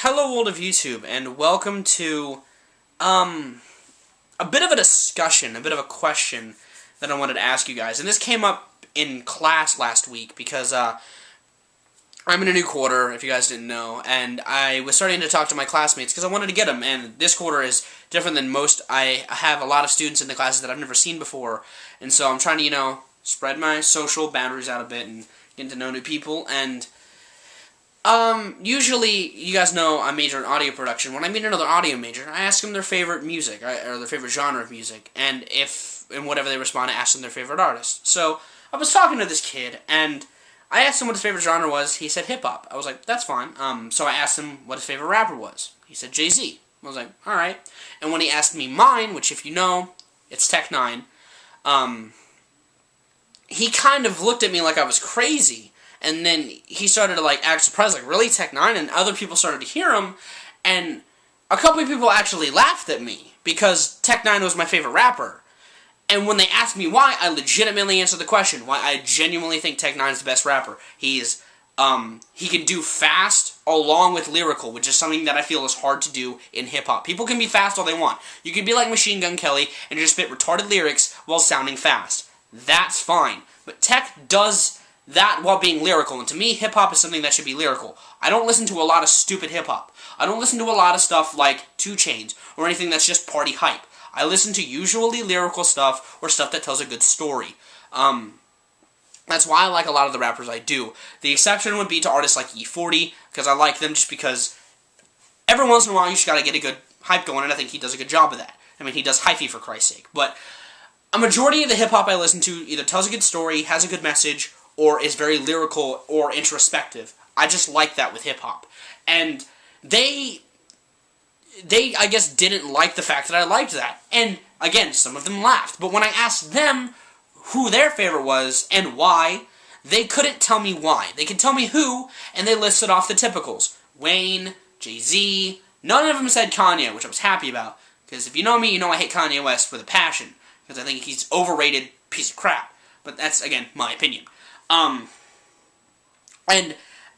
Hello world of YouTube, and welcome to, a bit of a discussion, a bit of a question that I wanted to ask you guys. And this came up in class last week because, I'm in a new quarter, if you guys didn't know, and I was starting to talk to my classmates because I wanted to get them, and this quarter is different than most. I have a lot of students in the classes that I've never seen before, and so I'm trying to, spread my social boundaries out a bit and get to know new people, and usually, you guys know I major in audio production. When I meet another audio major, I ask them their favorite music, or their favorite genre of music, and whatever they respond, I ask them their favorite artist. So, I was talking to this kid, and I asked him what his favorite genre was. He said hip-hop. I was like, that's fine. So I asked him what his favorite rapper was. He said Jay-Z. I was like, alright. And when he asked me mine, which if you know, it's Tech9, he kind of looked at me like I was crazy. And then he started to act surprised, like, really, Tech9? And other people started to hear him, and a couple of people actually laughed at me, because Tech9 was my favorite rapper. And when they asked me why, I legitimately answered the question, why I genuinely think Tech9 is the best rapper. He can do fast along with lyrical, which is something that I feel is hard to do in hip-hop. People can be fast all they want. You can be like Machine Gun Kelly and just spit retarded lyrics while sounding fast. That's fine. But Tech does that while being lyrical, and to me, hip-hop is something that should be lyrical. I don't listen to a lot of stupid hip-hop. I don't listen to a lot of stuff like 2 Chainz, or anything that's just party hype. I listen to usually lyrical stuff, or stuff that tells a good story. That's why I like a lot of the rappers I do. The exception would be to artists like E40, because I like them just because every once in a while you just gotta get a good hype going, and I think he does a good job of that. I mean, he does hyphy for Christ's sake. But a majority of the hip-hop I listen to either tells a good story, has a good message, or is very lyrical or introspective. I just like that with hip-hop. And they, I guess, didn't like the fact that I liked that. And, again, some of them laughed. But when I asked them who their favorite was and why, they couldn't tell me why. They could tell me who, and they listed off the typicals. Wayne, Jay-Z, none of them said Kanye, which I was happy about. Because if you know me, you know I hate Kanye West with a passion. Because I think he's overrated piece of crap. But that's, again, my opinion. And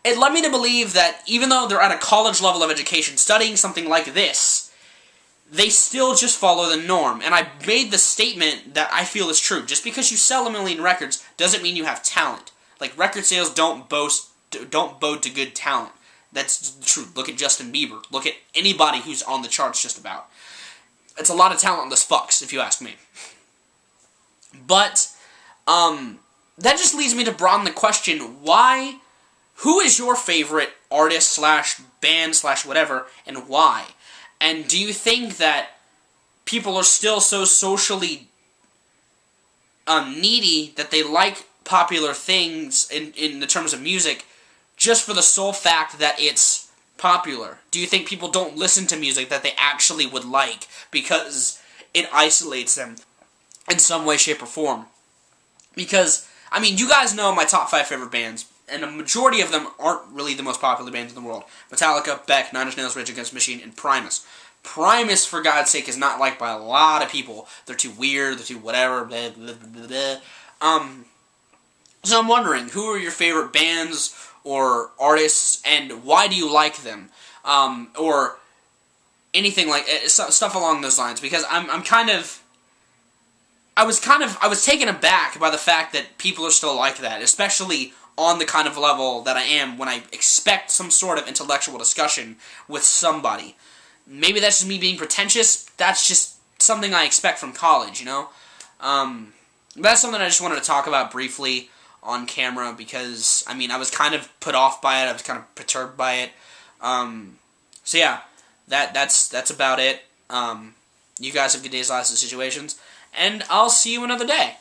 it led me to believe that even though they're at a college level of education studying something like this, they still just follow the norm. And I made the statement that I feel is true. Just because you sell 1 million records doesn't mean you have talent. Like, record sales don't bode to good talent. That's true. Look at Justin Bieber. Look at anybody who's on the charts just about. It's a lot of talentless fucks, if you ask me. But, that just leads me to broaden the question, who is your favorite artist slash band slash whatever, and why? And do you think that people are still so socially needy that they like popular things in the terms of music just for the sole fact that it's popular? Do you think people don't listen to music that they actually would like because it isolates them in some way, shape, or form? Because, I mean, you guys know my top 5 favorite bands, and a majority of them aren't really the most popular bands in the world. Metallica, Beck, Nine Inch Nails, Rage Against the Machine, and Primus. Primus, for God's sake, is not liked by a lot of people. They're too weird, they're too whatever, blah, blah, blah, blah. So I'm wondering, who are your favorite bands or artists, and why do you like them? Or anything like, stuff along those lines, because I was taken aback by the fact that people are still like that, especially on the kind of level that I am when I expect some sort of intellectual discussion with somebody. Maybe that's just me being pretentious. That's just something I expect from college, you know? That's something I just wanted to talk about briefly on camera because, I mean, I was kind of put off by it. I was kind of perturbed by it. So yeah, that's about it. You guys have good days, lots of situations. And I'll see you another day.